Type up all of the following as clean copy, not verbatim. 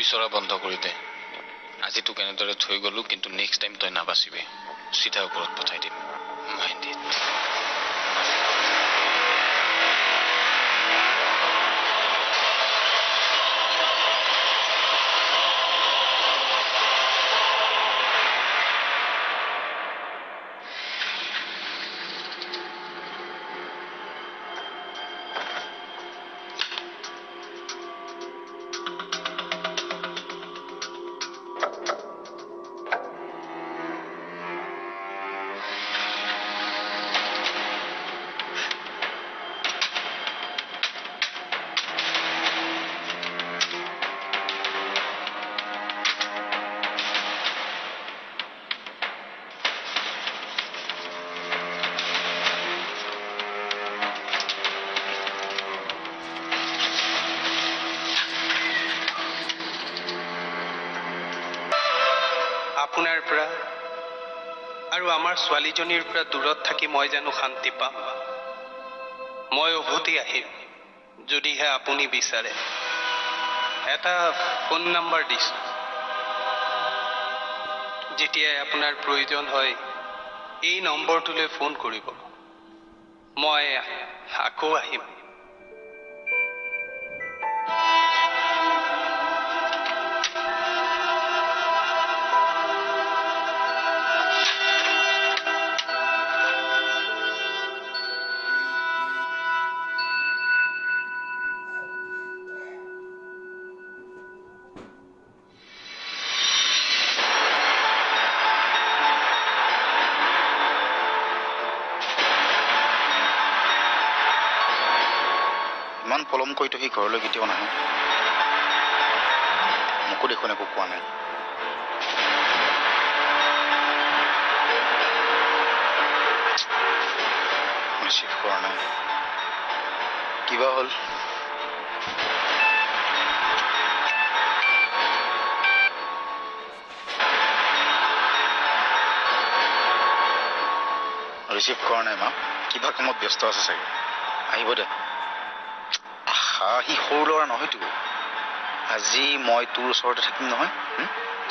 বিচৰা বন্ধ কৰি দে আজি তোক এনেদৰে থৈ গ'লো কিন্তু নেক্সট টাইম তই নাবাচিবি চিধা ওপৰত পঠাই দিম মাইণ্ড ইট আপোনাৰ পৰা আৰু আমাৰ ছোৱালীজনীৰ পৰা দূৰত থাকি মই জানো শান্তি পাম মই উভতি আহিম যদিহে আপুনি বিচাৰে এটা ফোন নম্বৰ দিছোঁ যেতিয়াই আপোনাৰ প্ৰয়োজন হয় এই নম্বৰটোলৈ ফোন কৰিব মই আকৌ আহিম ইমান পলম কৰি তো সি ঘৰলৈ কেতিয়াও নাহে মোকো দেখোন একো কোৱা নাই ৰিচিভ কৰা নাই কিবা হ'ল ৰিচিভ কৰা নাই মা কিবা কামত ব্যস্ত আছে চাগে আহিব দে সি সৰু ল'ৰা নহয়তো আজি মই তোৰ ওচৰতে থাকিম নহয়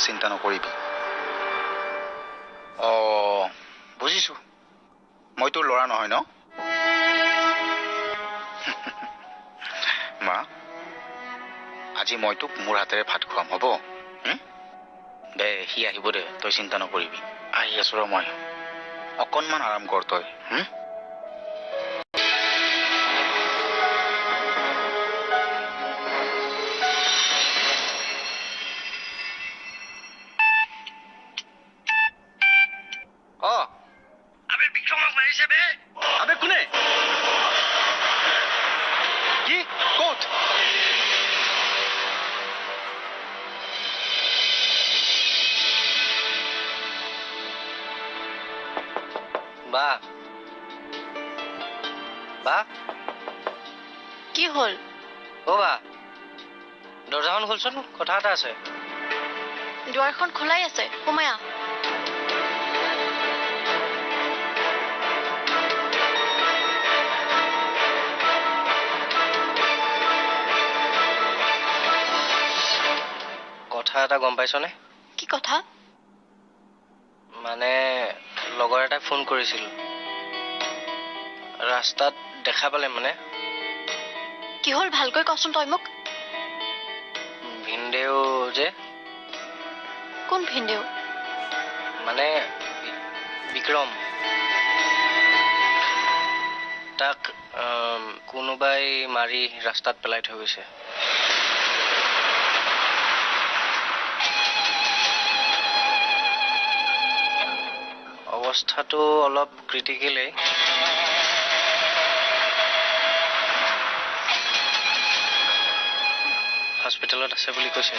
চিন্তা নকৰিবি বুজিছো মই তোৰ ল'ৰা নহয় ন মা আজি মই তোক মোৰ হাতেৰে ভাত খুৱাম হ'ব দে সি আহিব দে তই চিন্তা নকৰিবি আহি আছো ৰ মই অকণমান আৰাম কৰ তই বা কি হল বা দৰজাখন খুলচোন কথা এটা আছে দুৱাৰখন খোলাই আছে সোমাই আহ কথা এটা গম পাইছনে কি কথা মানে লগৰ এটাই ফোন কৰিছিল ৰাস্তাত দেখা পালে মানে কি হল ভালকৈ কচোন তই মোক ভিনদেউ যে কোন ভিনদেউ মানে বিক্ৰম তাক কোনোবাই মাৰি ৰাস্তাত পেলাই থৈ গৈছে অৱস্থাটো অলপ ক্ৰিটিকেলেই হস্পিটেলত আছে বুলি কৈছে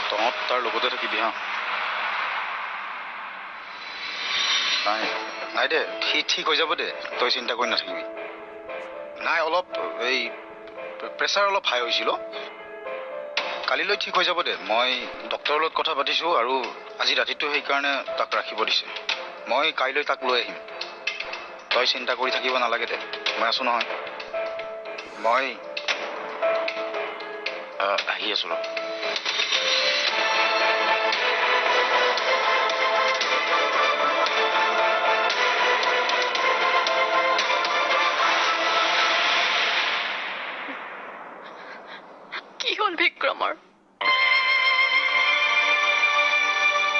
তহঁত তাৰ লগতে থাকিবি হা নাই দে সি ঠিক হৈ যাব দে তই চিন্তা কৰি নাথাকিবি নাই অলপ এই প্ৰেছাৰ অলপ হাই হৈছিল কালিলৈ ঠিক হৈ যাব দে মই ডক্টৰৰ লগত কথা পাতিছোঁ আৰু আজি ৰাতিটো সেইকাৰণে তাক ৰাখিব দিছে মই কাইলৈ তাক লৈ আহিম তই চিন্তা কৰি থাকিব নালাগে দে মই আছো নহয় মই আহি আছো ৰ কি হ'ল বিক্ৰমৰ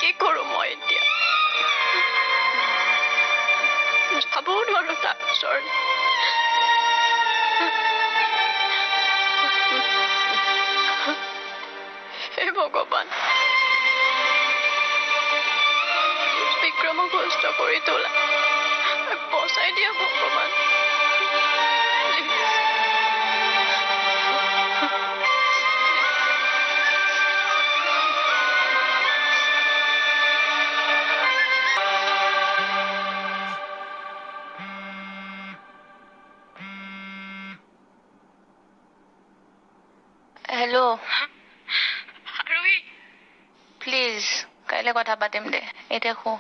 কি কৰো মই এতিয়া যাবও নোৱাৰো তাৰ ওচৰলৈ হে ভগৱান বিক্ৰমক সুস্থ কৰি তোলা বচাই দিয়া ভগৱান হেল্ল' প্লিজ কাইলৈ কথা পাতিম দে এতিয়া শু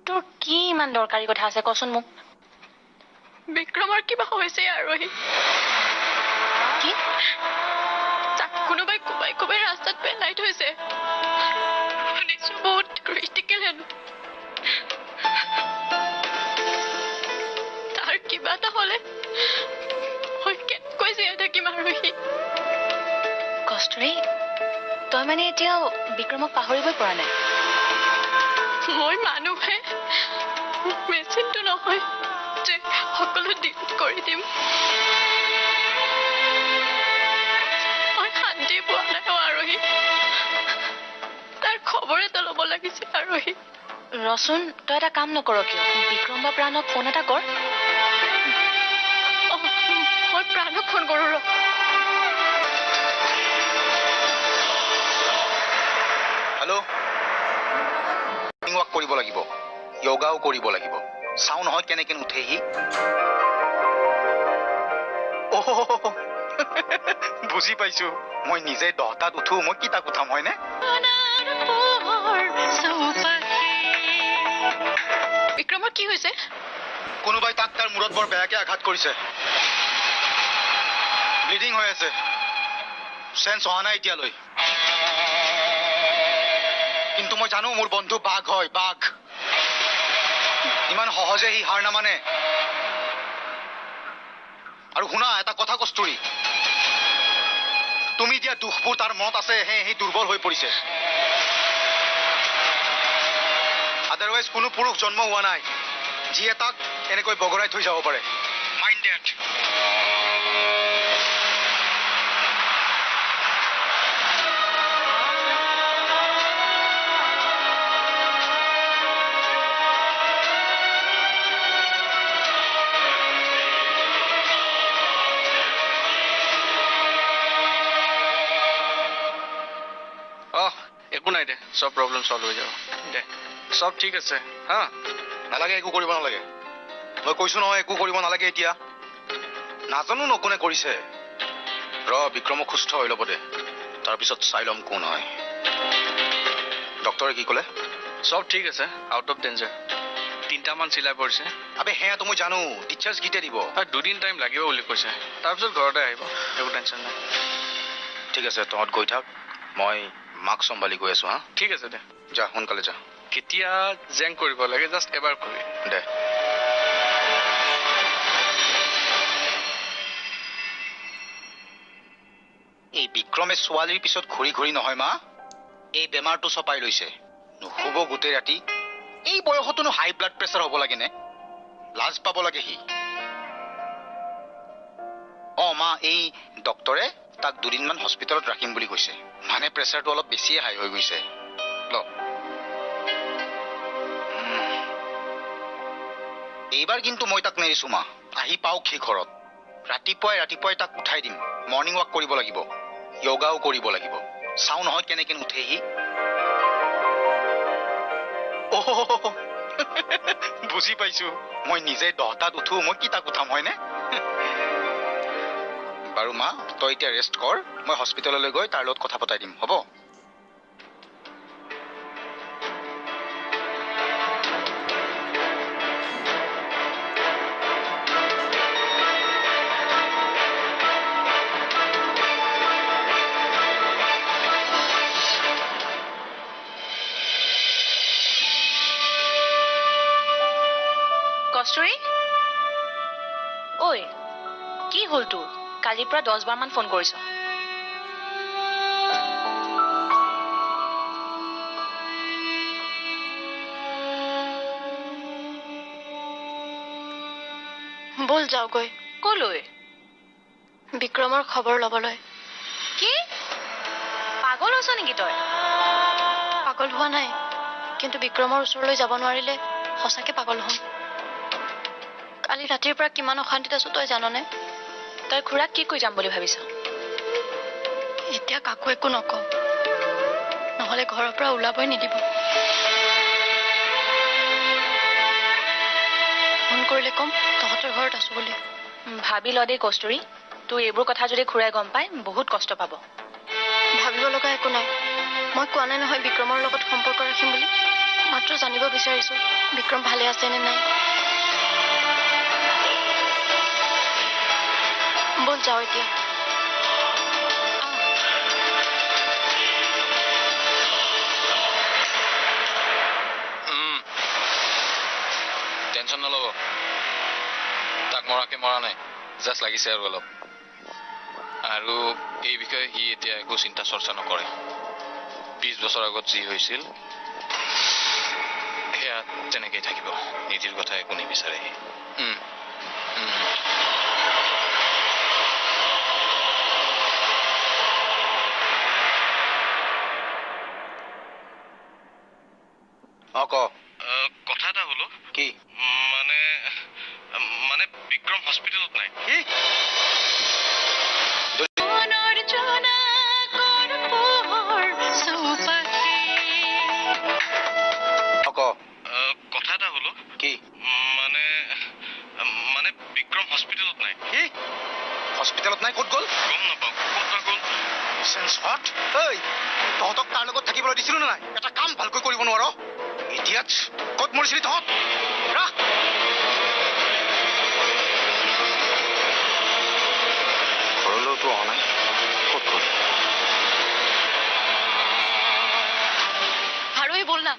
তোৰ কি ইমান দৰকাৰী কথা আছে কচোন মোক বিক্ৰমৰ কিবা হৈছে আৰোহী কি তাক কোনোবাই কোবাই কোবাই ৰাস্তাত পেলাই থৈছে শুনিছো বহুত ক্ৰিটিকেল হেন তাৰ কিবা এটা হলে মই কেনেকৈ জীয়াই থাকিম আৰোহী কষ্টুৰী তই মানে এতিয়াও বিক্ৰমক পাহৰিবই পৰা নাই মই মানুহে মেচিনটো নহয় যে সকলো ডিলিট কৰি দিম মই শান্তি পোৱা নাই আৰোহী তাৰ খবৰ এটা ল'ব লাগিছিল আৰোহী ৰচোন তই এটা কাম নকৰ কিয় বিক্ৰম বা প্ৰাণক ফোন এটা কৰ মই প্ৰাণক ফোন কৰো ৰ হেল্ল' মৰ্ণিং ৱাক কৰিব লাগিব য়োগাও কৰিব লাগিব চাও নহয় কেনেকে উঠে সি বুজি পাইছো মই নিজে 10টাত উঠো মই কি তাক উঠাম হয়নে বিক্ৰমৰ কি হৈছে কোনোবাই তাক তাৰ মূৰত বৰ বেয়াকে আঘাত কৰিছে ব্লিডিং হৈ আছে চেন্স হোৱা নাই এতিয়ালৈ কিন্তু মই জানো মোৰ বন্ধু বাঘ হয় বাঘ ইমান সহজে সি হাৰ নামানে আৰু শুনা এটা কথা কস্তুৰী তুমি দিয়া দুখবোৰ তাৰ মনত আছে সি দুৰ্বল হৈ পৰিছে আদাৰৱাইজ কোনো পুৰুষ জন্ম হোৱা নাই যিয়ে তাক এনেকৈ বগৰাই থৈ যাব পাৰে মাইণ্ড ডেট একো নাই দে সব প্ৰব্লেম সলভ হৈ যাব দে সব ঠিক আছে হা নালাগে একো কৰিব নালাগে মই কৈছো নহয় একো কৰিব নালাগে এতিয়া নাজানো নকোনে কৰিছে বিক্ৰমক সুস্থ হৈ ল'ব দে তাৰপিছত চাই ল'ম কোন হয় ডক্টৰে কি ক'লে সব ঠিক আছে আউট অফ ডেঞ্জাৰ 3টামান চিলাই পৰিছে আবে সেয়াতো মই জানো টিচাৰ্ছ কেতিয়া দিব 2 দিন টাইম লাগিব বুলি কৈছে তাৰপিছত ঘৰতে আহিব একো টেনশ্যন নাই ঠিক আছে তহঁত গৈ থাক মই মাক চম্ভালি গৈ আছো হা ঠিক আছে দে যা সোনকালে যা কেতিয়া জেং কৰিব লাগে জাষ্ট এবাৰ কৰি দে এই বিক্ৰমে ছোৱালীৰ পিছত ঘূৰি ঘূৰি নহয় মা এই বেমাৰটো চপাই লৈছে নুশুব গোটেই ৰাতি এই বয়সতনো হাই ব্লাড প্ৰেছাৰ হ'ব লাগে নে লাজ পাব লাগে সি মা এই ডক্টৰে তাক 2 দিনমান হস্পিটেলত ৰাখিম বুলি কৈছে মানে প্ৰেছাৰটো অলপ বেছিয়ে হাই হৈ গৈছে ল এইবাৰ কিন্তু মই তাক নেৰিছো মা আহি পাওক সি ঘৰত ৰাতিপুৱাই তাক উঠাই দিম মৰ্ণিং ৱাক কৰিব লাগিব য়োগাও কৰিব লাগিব চাও নহয় কেনেকে উঠে সি বুজি পাইছো মই নিজে 10টাত উঠো মই কি তাক উঠাম হয়নে বাৰু মা তই এতিয়া ৰেষ্ট কৰ মই হস্পিটেললৈ গৈ তাৰ লগত কথা পতাই দিম হ'ব কষ্টুৰী ঐ কি হ'ল তোৰ কালিৰ পৰা 10 বাৰমান ফোন কৰিছ বল যাওগৈ কলৈ বিক্ৰমৰ খবৰ ল'বলৈ কি পাগল হৈছ নেকি তই পাগল হোৱা নাই কিন্তু বিক্ৰমৰ ওচৰলৈ যাব নোৱাৰিলে সঁচাকে পাগল হ'ম কালি ৰাতিৰ পৰা কিমান অশান্তিত আছো তই জাননে তই খুৰাক কি কৈ যাম বুলি ভাবিছ এতিয়া কাকো একো নকওঁ নহলে ঘৰৰ পৰা ওলাবই নিদিব ফোন কৰিলে কম তহঁতৰ ঘৰত আছো বুলি ভাবি ল দেই কষ্টুৰী তোৰ এইবোৰ কথা যদি খুৰাই গম পায় বহুত কষ্ট পাব ভাবিব লগা একো নাই মই কোৱা নাই নহয় বিক্ৰমৰ লগত সম্পৰ্ক ৰাখিম বুলি মাত্ৰ জানিব বিচাৰিছো বিক্ৰম ভালে আছে নে নাই বল যাও এতিয়া টেনশ্যন নল'ব তাক মৰাকে মৰা নাই জাষ্ট লাগিছে আৰু অলপ আৰু এই বিষয়ে সি এতিয়া একো চিন্তা চৰ্চা নকৰে 20 বছৰ আগত যি হৈছিল সেয়া তেনেকেই থাকিব নীতিৰ কথা একো নিবিচাৰে কথা এটা হলো কি মানে বিক্ৰম হস্পিটেলত নাই কি কথা এটা হলো কি মানে বিক্ৰম হস্পিটেলত নাই কি হস্পিটেলত নাই ক'ত গ'ল গম নাপাওঁ ক'ত বা গ'ল চেঞ্চ হোৱাট ঐ তহঁতক তাৰ লগত থাকিবলৈ দিছিলো নে নাই এটা কাম ভালকৈ কৰিব নোৱাৰ ইডিয়ট ক'ত মৰিছিলি তহঁত ৰাহ ঘৰলৈতো অহা নাই ক'ত গ'ল আৰু বল না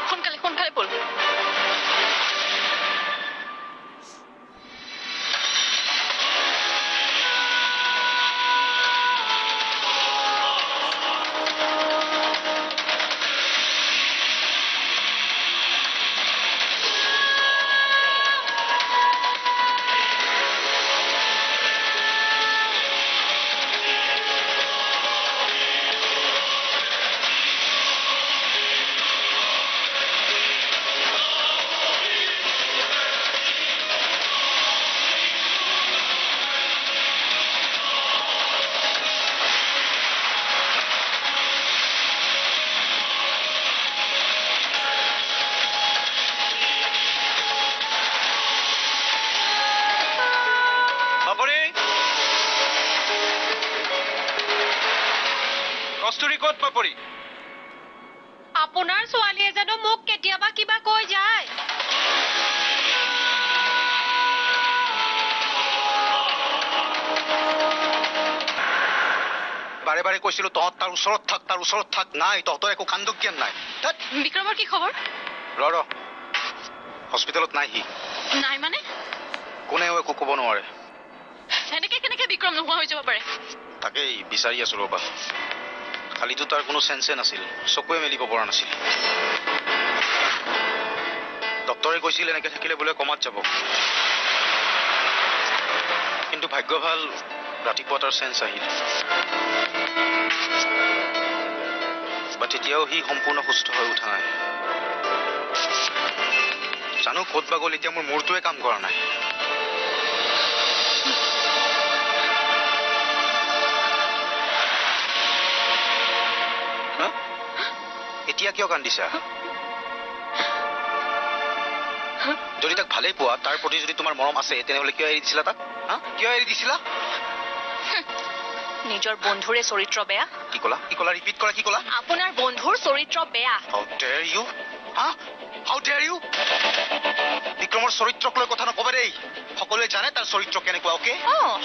সোনকালে সোনকালে বল কস্তুৰী ক'ত পাপৰি আপোনাৰ ছোৱালীয়ে জানো মোক কেতিয়াবা কিবা কৈ যায় বাৰে বাৰে কৈছিলো তহঁত তাৰ ওচৰত থাক নাই তহঁতৰ একো কাণ্ড জ্ঞান নাই বিক্ৰমৰ কি খবৰ ৰ হস্পিটেলত নাই সি নাই মানে কোনেও একো ক'ব নোৱাৰে এনেকে কেনেকে বিক্ৰম নোহোৱা হৈ যাব পাৰে তাকেই বিচাৰি আছো ৰ'বা কালিতো তাৰ কোনো চেন্সে নাছিল চকুৱে মেলিব পৰা নাছিল ডক্টৰে কৈছিল এনেকে থাকিলে বোলে কমাত যাব কিন্তু ভাগ্য ভাল ৰাতিপুৱা তাৰ চেন্স আহিল বাট এতিয়াও সি সম্পূৰ্ণ সুস্থ হৈ উঠা নাই জানো ক'ত বা গ'ল এতিয়া মোৰ মূৰটোৱে কাম কৰা নাই হা এতিয়া কিয় কান্দিছা যদি তাক ভালেই পোৱা তাৰ প্ৰতি যদি তোমাৰ মৰম আছে তেনেহ'লে কিয় এৰি দিছিলা তাক হা কিয় এৰি দিছিলা নিজৰ বন্ধুৰে চৰিত্ৰ বেয়া কি ক'লা ৰিপিট কৰা কি ক'লা আপোনাৰ বন্ধুৰ চৰিত্ৰ বেয়া হাউ ডেয়াৰ ইউ হা হাউ ডেয়াৰ ইউ বিক্ৰমৰ চৰিত্ৰক লৈ কথা নকবা দেই সকলোৱে জানে তাৰ চৰিত্ৰ কেনেকুৱা অ'কে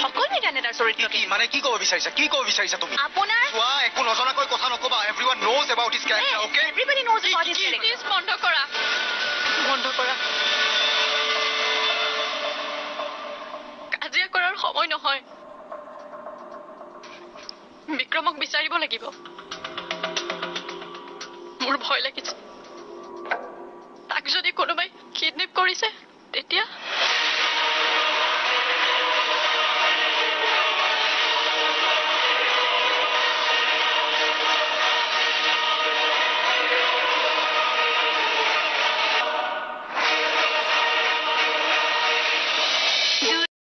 সকলোৱে জানে তাৰ চৰিত্ৰ কি মানে কি ক'ব বিচাৰিছা তুমি আপোনাৰ চোৱা একো নজনাকৈ কথা নকবা everyone knows about his character okay everybody knows about his character please বন্ধ কৰা কাজিয়া কৰাৰ সময় নহয় বিক্ৰমক বিচাৰিব লাগিব মোৰ ভয় লাগিছে তাক যদি কোনোবাই কিডনেপ কৰিছে তেতিয়া